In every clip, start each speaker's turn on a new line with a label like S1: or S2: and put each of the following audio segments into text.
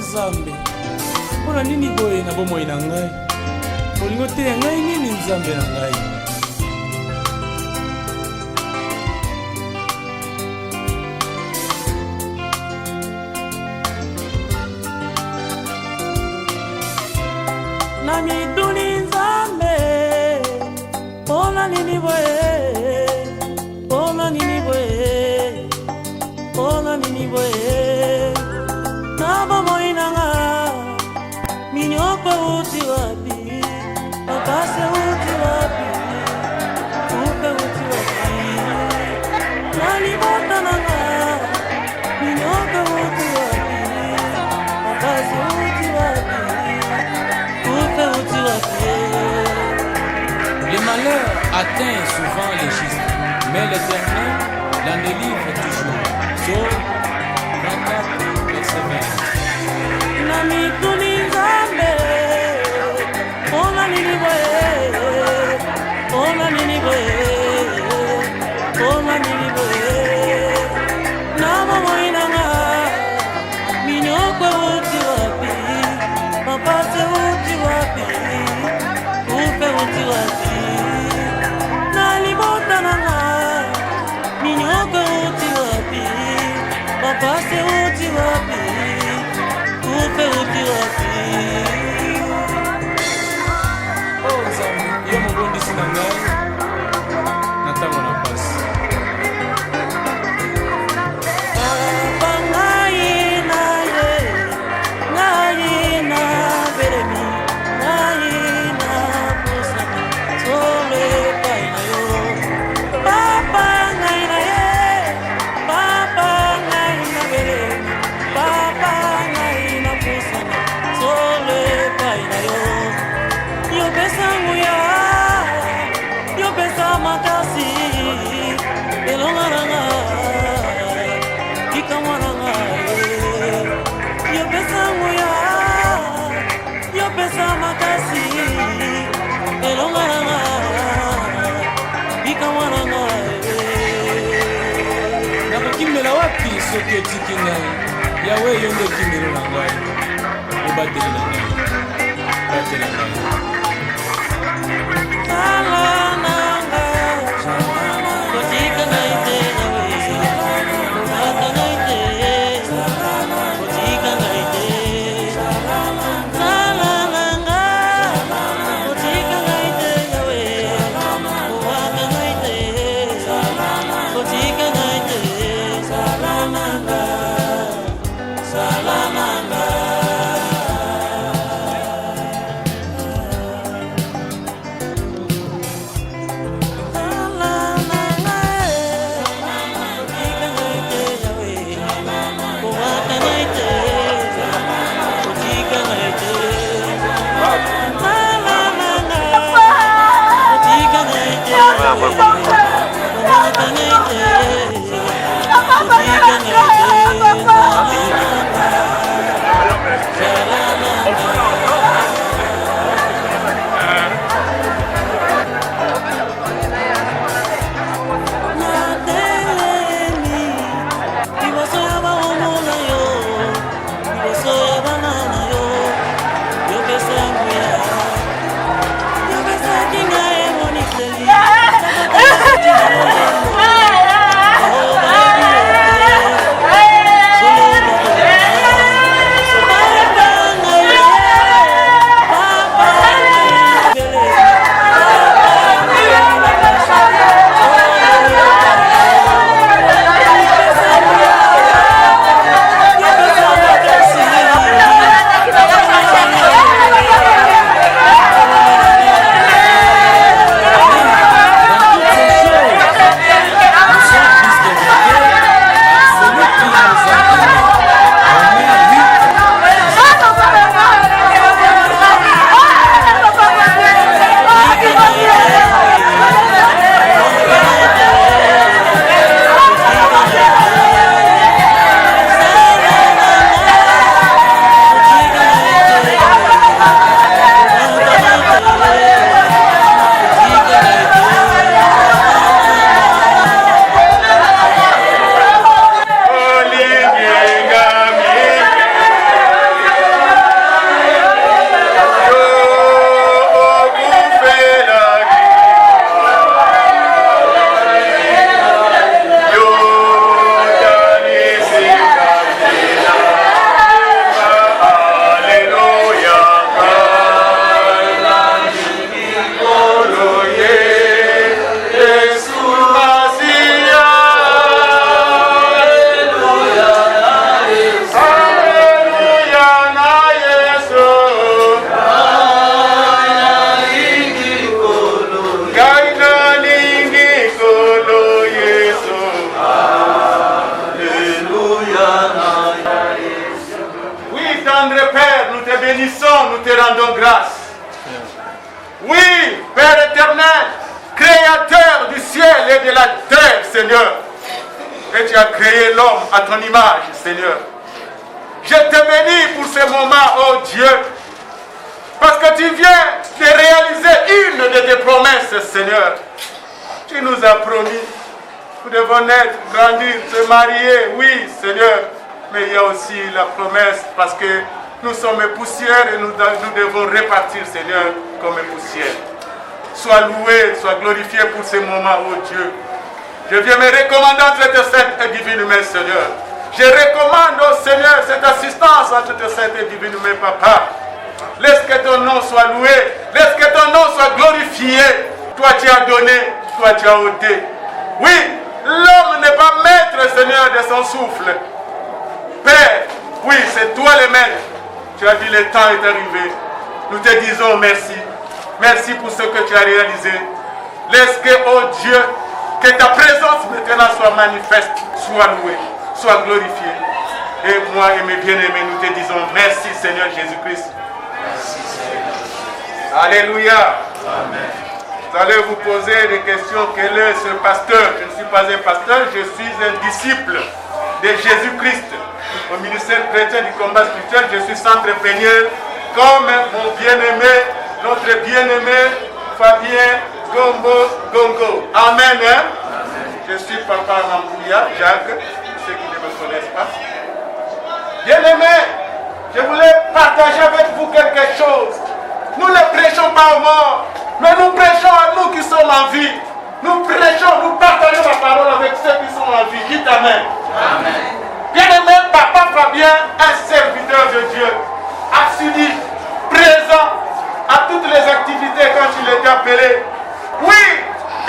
S1: Nzambe, mpona nini boye na bomoi na ngai? Olingo te ngai nini Nzambe na ngai? Na mituni Nzambe, mpona nini boye? Mpona nini boye? Mpona nini boye? Na bomoi na nga, minyoko uti wapi? Mapase uti wapi? Kupe uti wapi? Nalibota na nga, minyoko uti wapi? Mapase uti wapi? Kupe uti wapi?
S2: Le malheur atteint souvent les justes, mais l'Éternel l'en délivre toujours. Psaume 24, verset 20.
S1: Na mituni Nzambe, mpona nini boye? Mpona nini boye? Mpona nini boye? Na bomoi na nga, minyoko uti wapi? Mapase uti wapi? Kupe uti wapi? Na libota na nga, minyoko uti wapi? Mapase uti wapi? Kupe uti wapi?
S2: Oh Nzambe, yo mobondisi na ngai na ntango na pasi.
S1: Papa ngai na ye, ngai na beremi, ngai na pusaka, solo epai na yo. Papa ngai na ye, papa ngai na beremi, papa ngai na pusaka, solo epai na yo. Yo pesa nguya, yo pesa makasi, elonga na nga, kika mwana nga. Yo pesa nguya, yo pesa makasi, elonga na nga, kika mwana nga.
S2: Nakokimela wapi soki otiki ngai? Yawe yo nde kimelo na ngai. Obateli na ngai. Batela ngai.
S3: rendons grâce. Oui, Père éternel, Créateur du ciel et de la terre, Seigneur. Et tu as créé l'homme à ton image, Seigneur. Je te bénis pour ce moment, oh Dieu, parce que tu viens de réaliser une de tes promesses, Seigneur. Tu nous as promis, nous devons naître, grandir, se marier, oui, Seigneur. Mais il y a aussi la promesse, parce que nous sommes poussières et nous devons répartir, Seigneur, comme poussière. Sois loué, sois glorifié pour ces moments, oh Dieu. Je viens me recommander entre tes saintes et divines mains, Seigneur. Je recommande au Seigneur cette assistance entre tes saintes et divines mains, Papa. Laisse que ton nom soit loué. Laisse que ton nom soit glorifié. Toi tu as donné, toi tu as ôté. Oui, l'homme n'est pas maître, Seigneur, de son souffle. Père, oui, c'est toi le maître. Tu as dit le temps est arrivé. Nous te disons merci. Merci pour ce que tu as réalisé. Laisse que, oh Dieu, que ta présence maintenant soit manifeste, soit louée, soit glorifiée. Et moi et mes bien-aimés, nous te disons merci Seigneur Jésus-Christ.
S2: Merci Seigneur.
S3: Alléluia.
S2: Amen.
S3: Vous allez vous poser des questions. Quel est ce pasteur? Je ne suis pas un pasteur, je suis un disciple de Jésus-Christ. Au ministère chrétien du combat spirituel, je suis centre-peigneur comme mon bien-aimé, notre bien-aimé Fabien Gombo Gongo. Amen. Hein?
S2: Amen.
S3: Je suis Papa Mampouya, Jacques, ceux qui ne me connaissent pas. Bien-aimé, je voulais partager avec vous quelque chose. Nous ne prêchons pas aux morts, mais nous prêchons à nous qui sommes en vie. Nous prêchons, nous partageons la parole avec ceux qui sont en vie. Dites Amen.
S2: Amen.
S3: Bien-aimé, Papa Fabien, un serviteur de Dieu, assidu, présent à toutes les activités quand il était appelé. Oui,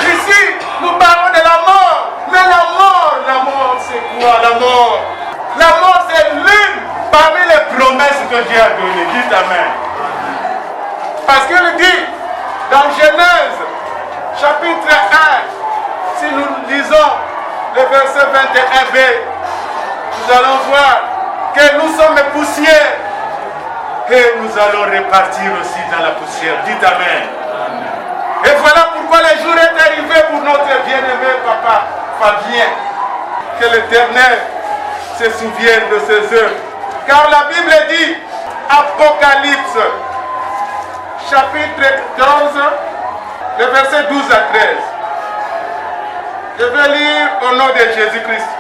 S3: ici, nous parlons de la mort. Mais la mort, c'est quoi la mort? La mort, c'est l'une parmi les promesses que Dieu a données. Dites Amen. Parce qu'il dit, dans Genèse, chapitre 1, si nous lisons le verset 21b, nous allons voir que nous sommes poussières et nous allons repartir aussi dans la poussière. Dites Amen.
S2: Amen.
S3: Et voilà pourquoi le jour est arrivé pour notre bien-aimé Papa Fabien. Que l'Éternel se souvienne de ses œuvres. Car la Bible dit, Apocalypse, chapitre 11, le verset 12 à 13. Je vais lire au nom de Jésus-Christ.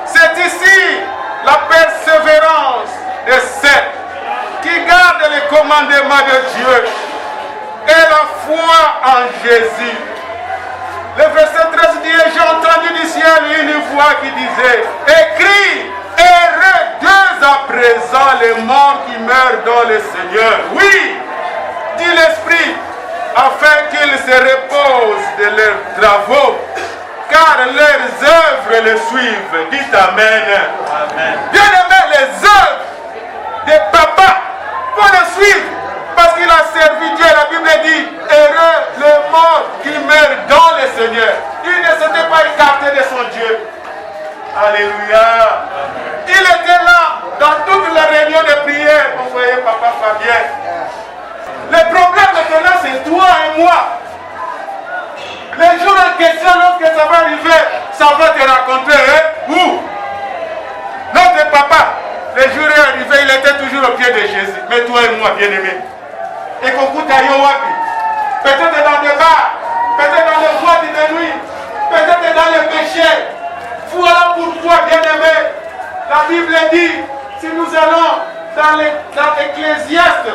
S3: C'est ici la persévérance des saints qui gardent les commandements de Dieu et la foi en Jésus. Le verset 13 dit, j'ai entendu du ciel une voix qui disait, écris, heureux dès à présent les morts qui meurent dans le Seigneur. Oui, dit l'Esprit, afin qu'ils se reposent de leurs travaux, car leurs œuvres les suivent. Dites Amen.
S2: Amen.
S3: Bien aimé, les œuvres de Papa vont le suivre, parce qu'il a servi Dieu. La Bible dit, heureux le mort qui meurt dans le Seigneur. Il ne s'était pas écarté de son Dieu. Alléluia. Il était là dans toutes les réunions de prière. Vous voyez Papa Fabien. Le problème maintenant, c'est toi et moi. Les jours en question, lorsque ça va arriver, ça va te rencontrer. Hein? Où? Notre papa, le jour est arrivé, il était toujours au pied de Jésus. Mais toi et moi, bien-aimés. Et qu'on coûte à Yowapi. Peut-être dans des bars, peut-être dans les boîtes de nuit, peut-être dans les péchés. Voilà pourquoi, bien-aimés, la Bible dit, si nous allons dans l'Ecclésiaste,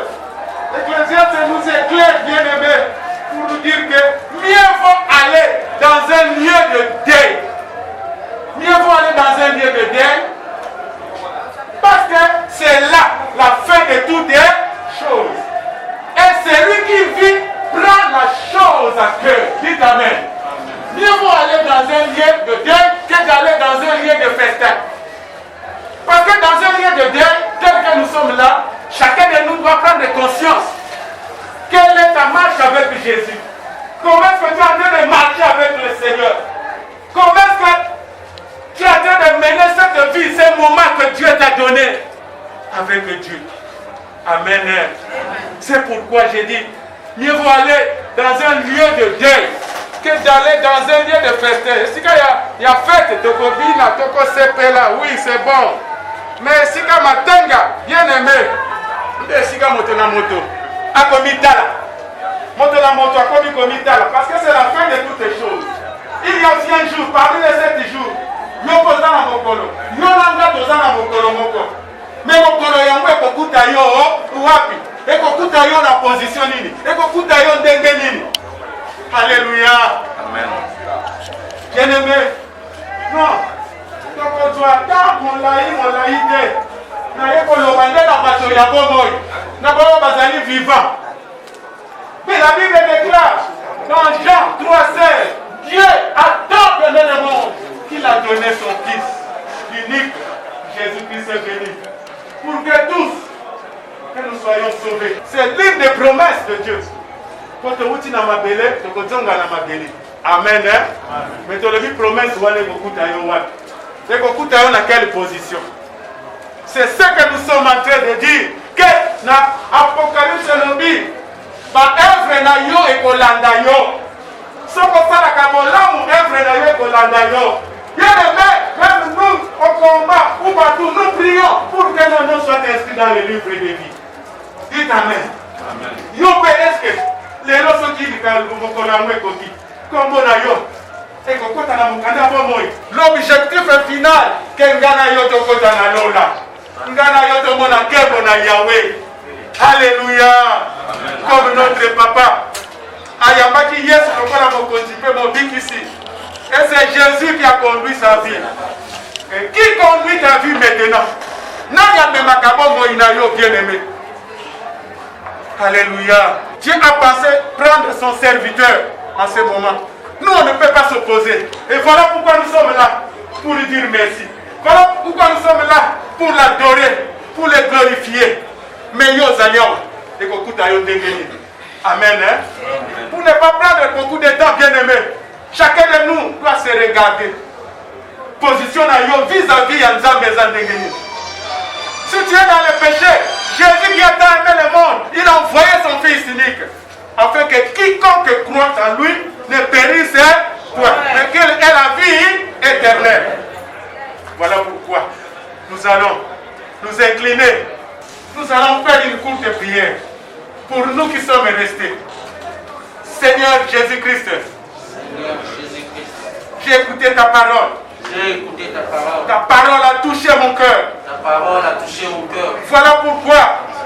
S3: l'Ecclésiaste nous éclaire, bien-aimés, pour nous dire que mieux vaut aller dans un lieu de deuil. Mieux vaut aller dans un lieu de deuil, parce que c'est là la fin de toutes les choses. Et celui qui vit prend la chose à cœur. Dites Amen. Mieux vaut aller dans un lieu de deuil que d'aller dans un lieu de festin. Parce que dans un lieu de deuil, tel que nous sommes là, chacun de nous doit prendre conscience. Quelle est ta marche avec Jésus? Comment est-ce que tu es en train de marcher avec le Seigneur? Comment est-ce que tu es en train de mener cette vie, ces moments que Dieu t'a donné avec Dieu? Amen. C'est pourquoi j'ai dit, mieux vaut aller dans un lieu de deuil que d'aller dans un lieu de festin. Si il y a fête, Tokobina, Toko Sepela, oui, c'est bon. Mais si il Matenga, bien aimé, si il moto na moto, à Komitala, moto na moto, à Komitala, parce que c'est la fin de toutes les choses. Il y a aussi un jour, parmi les 7 jours, Yoko Zana Mokolo, Yolanda Tozana Mokolo Moko. Mais Mokolo Yango Ekokuta Yo, Wapi, Ekokuta Yo la position nini, Ekokuta Yo ndenge nini. Alléluia. Amen. Bien aimé, non, donc on doit attendre mon laïté. N'a pas le bandé dans la bateau, n'a pas le bazali vivant. Mais la Bible déclare dans Jean 3,16, Dieu a tant aimé le monde qu'il a donné son Fils unique, Jésus-Christ est venu, pour que tous, que nous soyons sauvés. C'est l'une des promesses de Dieu. Quand tu es dans ma belle, tu es dans ma belle. Amen. Mais tu as vu promesse, tu vas aller beaucoup dans quelle position? C'est ce que nous sommes en train de dire. Que dans l'Apocalypse, œuvre na yo et kolanda yo. Ce qu'on fait la Kabolamu, œuvre na yo et kolanda yo. Bien aimé, même nous, au combat, ou partout, nous prions pour que nos noms soient inscrits dans le livre de vie. Dites Amen. Amen. Yo, est-ce que les gens sont qui l'objectif final que ngana yo tokota na lola ngana yo to mona kebo na Yahweh. Alléluia. Comme notre papa ayambaki Yesu lokola mokonzi pe mobiki ici. Et c'est Jésus qui a conduit sa vie. Et qui conduit ta vie maintenant? Nanya memaka bongo ina yo bien aimé. Alléluia. Dieu a pensé prendre son serviteur en ce moment. Nous, on ne peut pas s'opposer. Et voilà pourquoi nous sommes là, pour lui dire merci. Voilà pourquoi nous sommes là, pour l'adorer, pour le glorifier. Mais yo zalion, et kokuta yo dengeni. Amen. Pour ne pas prendre beaucoup de temps, bien aimé, chacun de nous doit se regarder. Position à yo vis-à-vis Yanzambe Zandengeni. Si tu es dans le péché, Jésus qui a tant aimé le monde, il a envoyé son Fils unique, afin que quiconque croit en lui ne périsse point, mais qu'il ait la vie éternelle. Voilà pourquoi nous allons nous incliner, nous allons faire une courte prière pour nous qui sommes restés. Seigneur Jésus-Christ, j'ai écouté ta parole.
S4: J'ai écouté ta parole.
S3: Ta parole a touché mon cœur.
S4: Ta parole a touché mon cœur.
S3: Voilà pourquoi.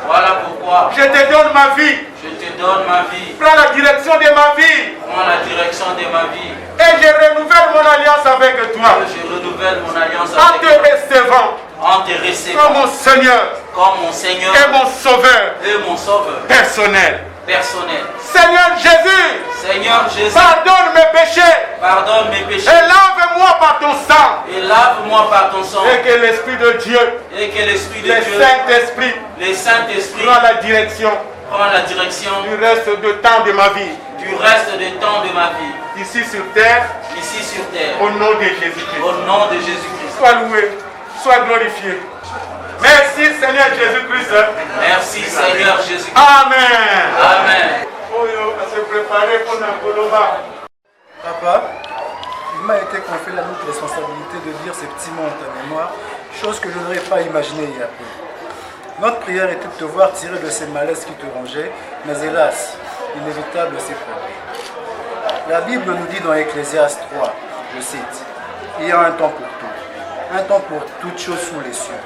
S4: Voilà pourquoi.
S3: Je te donne ma vie.
S4: Je te donne ma vie.
S3: Prends la direction de ma vie.
S4: Prends la direction de ma vie.
S3: Et je renouvelle mon alliance avec toi.
S4: Je renouvelle mon alliance
S3: en
S4: avec
S3: te
S4: toi.
S3: recevant.
S4: En te recevant.
S3: Comme mon Seigneur.
S4: Comme mon Seigneur.
S3: Et mon Sauveur.
S4: Et mon Sauveur.
S3: Personnel.
S4: Personnel.
S3: Seigneur Jésus.
S4: Seigneur Jésus.
S3: Pardonne mes péchés.
S4: Pardonne mes péchés.
S3: Et lave-moi par ton sang.
S4: Et lave-moi par ton sang.
S3: Et que l'Esprit de Dieu.
S4: Et que l'Esprit de
S3: le
S4: Dieu.
S3: Saint-Esprit.
S4: Le Saint-Esprit.
S3: Prends la direction.
S4: Prends la direction.
S3: Du reste de temps de ma vie.
S4: Du reste de temps de ma vie.
S3: Ici sur terre.
S4: Ici sur terre.
S3: Au nom de Jésus-Christ.
S4: Au nom de Jésus-Christ.
S3: Sois loué. Sois glorifié. Merci Seigneur Jésus-Christ.
S4: Merci Seigneur Jésus-Christ.
S3: Amen.
S4: Amen.
S3: À se préparer pour Nakoloma.
S5: Papa, il m'a été confié la lourde responsabilité de lire ces petits mots en ta mémoire, chose que je n'aurais pas imaginée il y a peu. Notre prière était de te voir tirer de ces malaises qui te rongeaient, mais hélas, inévitable s'est produit. La Bible nous dit dans Ecclésiaste 3, je cite, « Il y a un temps pour tout, un temps pour toutes choses sous les cieux,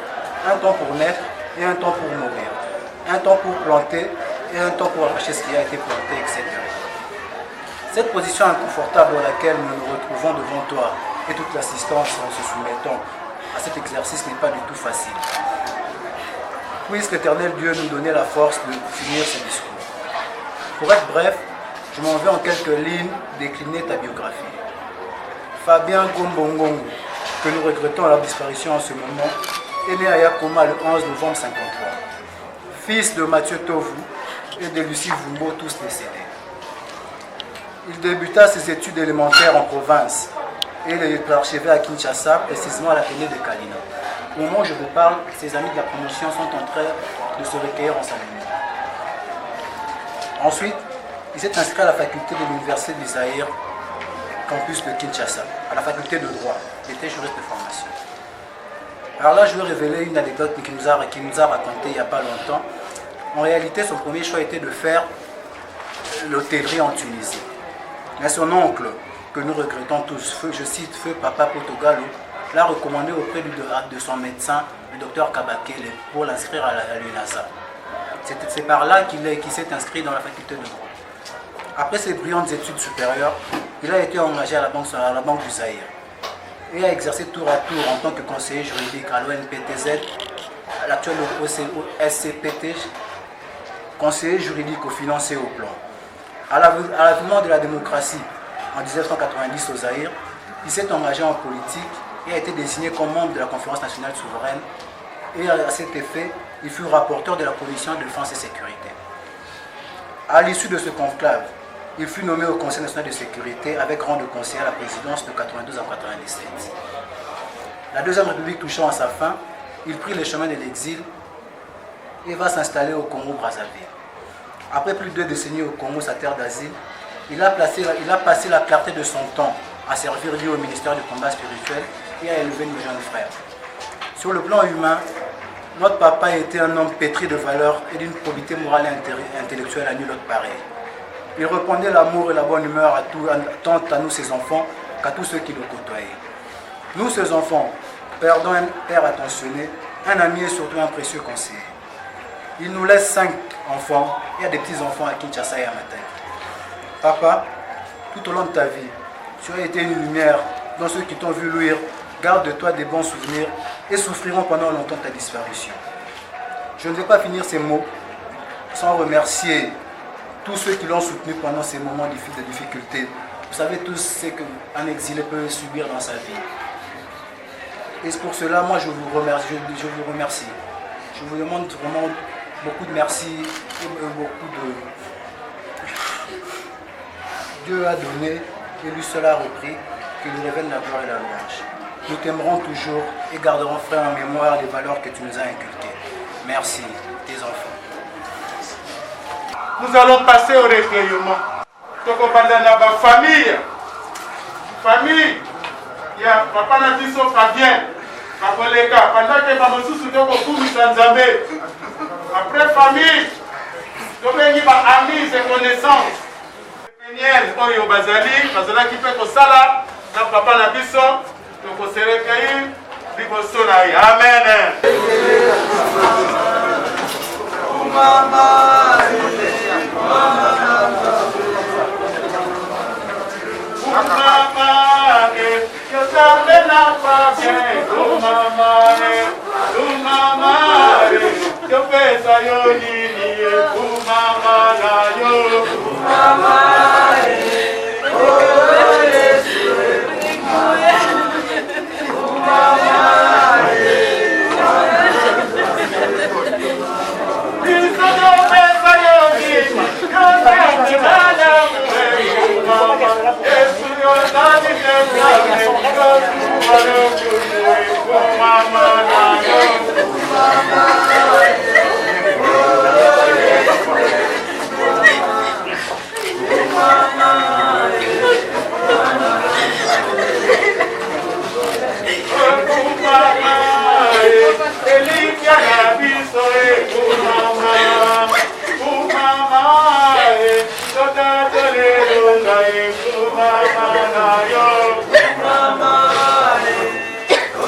S5: un temps pour naître et un temps pour mourir, un temps pour planter et un temps pour arracher ce qui a été planté, etc. » Cette position inconfortable dans laquelle nous nous retrouvons devant toi et toute l'assistance en se soumettant à cet exercice n'est pas du tout facile. Puisse l'Éternel Dieu nous donner la force de finir ce discours. Pour être bref, je m'en vais en quelques lignes décliner ta biographie. Fabien Gombongongo, que nous regrettons à la disparition en ce moment, est né à Yakoma le 11 novembre 1953. Fils de Mathieu Tovu et de Lucie Vumbo, tous décédés. Il débuta ses études élémentaires en province et il est archivé à Kinshasa, précisément à l'Athénée de Kalina. Au moment où je vous parle, ses amis de la promotion sont en train de se recueillir en sa mémoire. Ensuite, il s'est inscrit à la faculté de l'Université du Zaïre, campus de Kinshasa, à la faculté de droit. Il était juriste de formation. Alors là, je vais révéler une anecdote qu'il nous a racontée il n'y a pas longtemps. En réalité, son premier choix était de faire l'hôtellerie en Tunisie. Mais son oncle, que nous regrettons tous, je cite Feu Papa Portogalo, l'a recommandé auprès de son médecin, le docteur Kabakele, pour l'inscrire à l'UNASA. C'est par là qu'il s'est inscrit dans la faculté de droit. Après ses brillantes études supérieures, il a été engagé à la Banque du Zaïre et a exercé tour à tour en tant que conseiller juridique à l'ONPTZ, à l'actuel SCPT, conseiller juridique aux finances et au plan. À l'avènement de la démocratie en 1990 au Zaïre, il s'est engagé en politique et a été désigné comme membre de la Conférence nationale souveraine. Et à cet effet, il fut rapporteur de la Commission de défense et sécurité. À l'issue de ce conclave, il fut nommé au Conseil national de sécurité avec rang de conseiller à la présidence de 92 à 97. La Deuxième République touchant à sa fin, il prit le chemin de l'exil et va s'installer au Congo-Brazzaville. Après plus de 2 décennies au Congo, sa terre d'asile, il a passé la clarté de son temps à servir lui au ministère du combat spirituel et à élever nos jeunes frères. Sur le plan humain, notre papa était un homme pétri de valeurs et d'une probité morale et intellectuelle à nul autre pareil. Il répandait l'amour et la bonne humeur tant à nous ses enfants qu'à tous ceux qui le côtoyaient. Nous ses enfants, perdons un père attentionné, un ami et surtout un précieux conseiller. Il nous laisse 5 enfants et a des petits-enfants à Kinshasa et à Matane. Papa, tout au long de ta vie, tu as été une lumière dans ceux qui t'ont vu luire. Garde de toi des bons souvenirs et souffriront pendant longtemps ta disparition. Je ne vais pas finir ces mots sans remercier tous ceux qui l'ont soutenu pendant ces moments de difficulté. Vous savez tous ce qu'un exilé peut subir dans sa vie. Et pour cela, moi, je vous remercie. Je vous demande vraiment beaucoup de merci et beaucoup de... Dieu a donné et lui seul a repris, qu'il nous révèle la gloire et la louange. Nous t'aimerons toujours et garderons, frère, en mémoire les valeurs que tu nous as inculquées. Merci, tes enfants.
S3: Nous allons passer au recueillement. Donc, on parle de la famille. Famille, il y a papa Nabiso Fabien, papa Leka, pendant que maman Soussou après famille, nous avons amis et connaissances. Péniel, Oyo Bazali, Bazala qui fait que ça là, papa Nabiso. Donc, se recueillir, amen.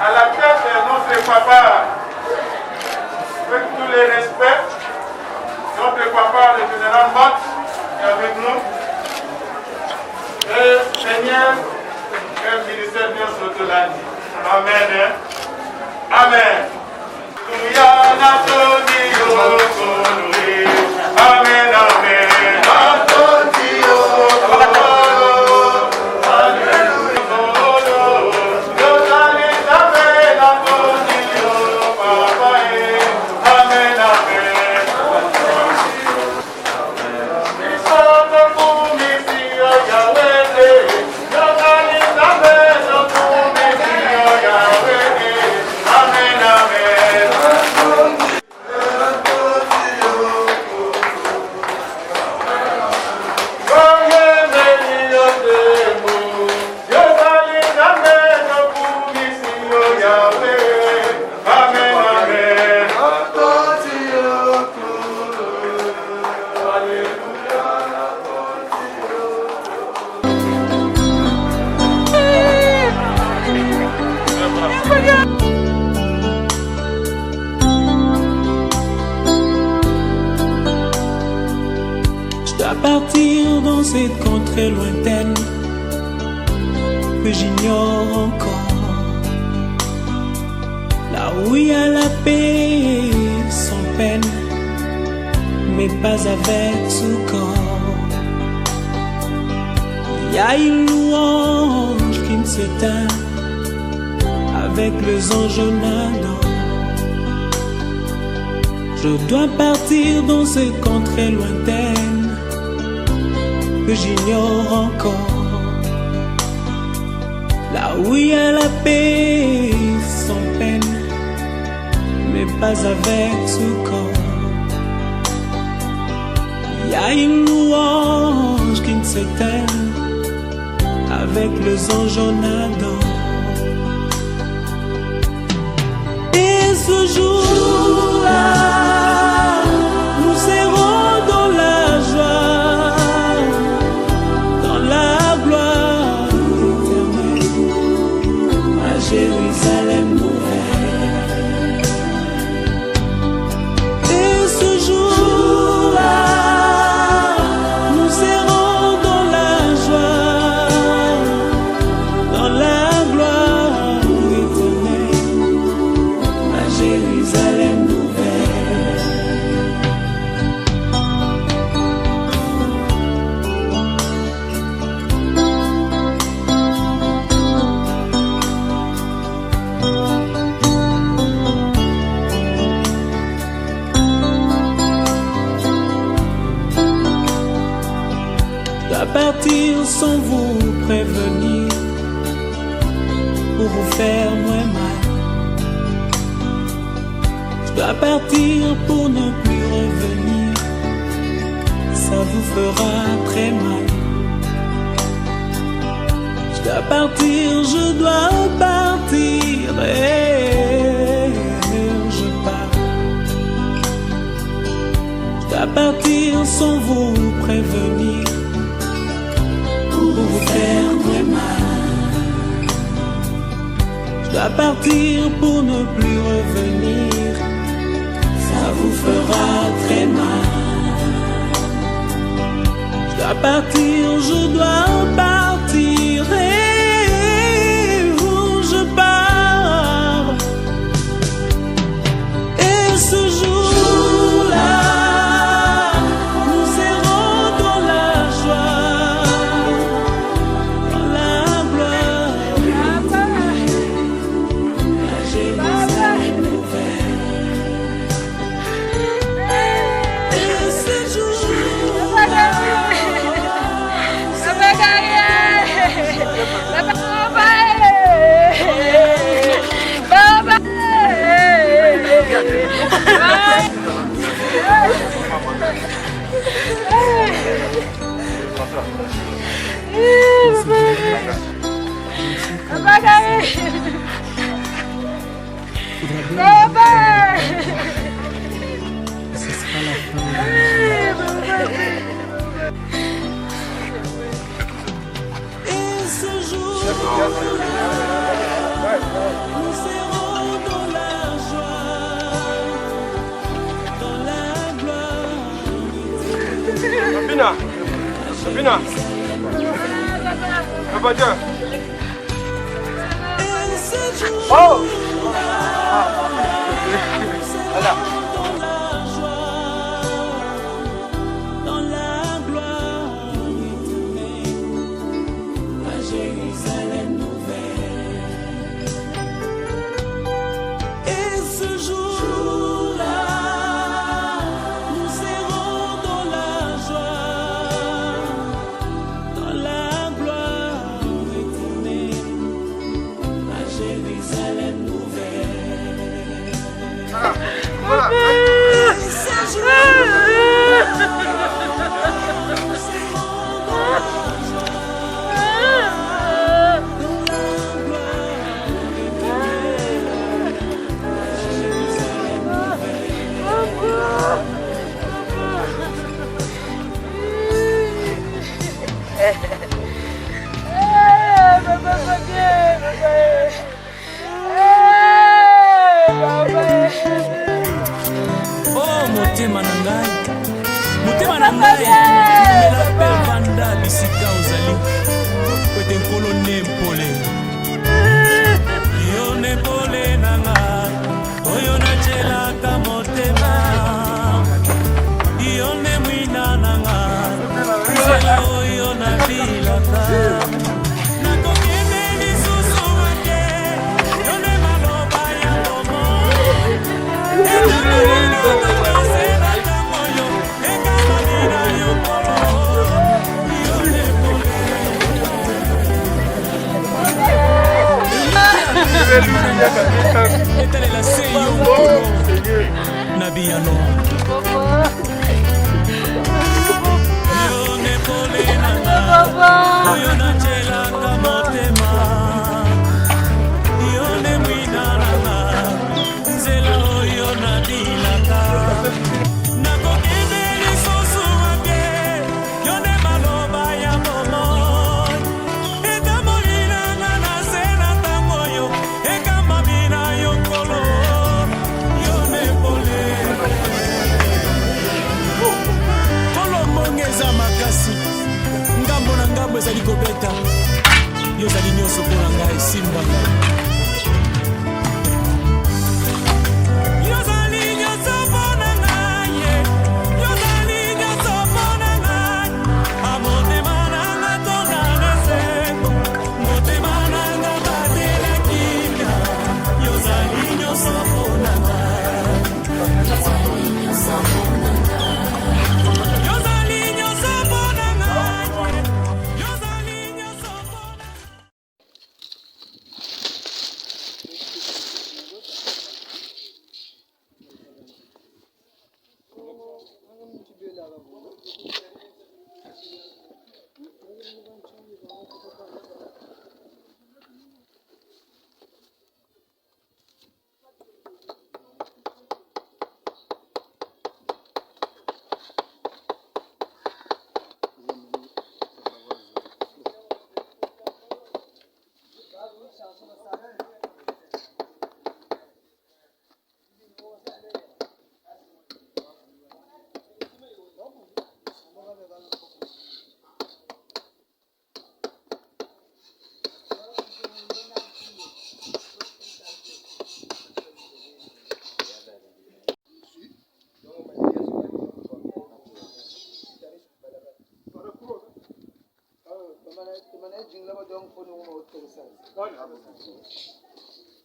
S3: À la tête de notre papa, avec tous les respects, notre papa, le général Mott, est avec nous. Et Seigneur, le ministère bien Sotolani. Amen. Amen. Amen, amen.
S6: Amen.
S2: partir dans cette contrée lointaine que j'ignore encore, là où il y a la paix sans peine, mais pas avec ce corps. Il y a une louange qui ne s'éteint avec les anges nadant. Je dois partir dans cette contrée lointaine que j'ignore encore, là où il y a la paix sans peine, mais pas avec ce corps. Il y a une louange qui ne s'éteint avec les anges nadant. Et ce jour-là, nous serons dans la joie, dans la gloire éternelle, à Jérusalem nouvelle. Et ce jour-là, nous serons dans la joie, dans la gloire éternelle, à Jérusalem nouvelle. Je dois partir sans vous prévenir pour vous faire moins mal. Je dois partir pour ne plus revenir, ça vous fera très mal. Je dois partir, je dois partir et je pars. Je dois partir sans vous prévenir pour vous faire très mal. Je dois partir pour ne plus revenir, ça vous fera très mal. Je dois partir, je dois partir et je pars. Et ce jour-là, nous serons dans la joie, dans la gloire, à Jérusalem nouvelle. Et ce jour-là, nous serons dans la joie, dans la gloire.
S3: Sabina, Sabina, Papa Dieu.
S2: Et ce jour,
S3: Oh!
S2: voilà. Dans la joie, dans la gloire éternelle, à Jérusalem nouvelle. Et ce jour-là, nous serons dans la joie, dans la gloire éternelle, à Jérusalem nouvelle.
S3: Voilà.
S2: Et ce jour-là, nous serons dans la joie, dans la gloire éternelle, à Jérusalem Oh, motema na ngai, motema na ngai, esika ozali kwete nkolo nempole yo nempole nanga oyo nacelaka motema yo ne mwina nanga nzela oyo nabilaka nakokende lisusu wake yo ne maloba ya bomo etalela se yo mokolo na biyano yo nepole nanga oyo nacelaka motema yo ne mwina nanga nzela oyo nabilaka nakokende lisusu wake yo ne maloba ya bomoi ekamoli nanga na se na ntango oyo ekamami na yo nkolo yo nepole nkolo mbongo eza makasi ngambo na ngambo ezali kobeta yo ezali nyonso mpo na ngai esimba ngai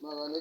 S5: Magana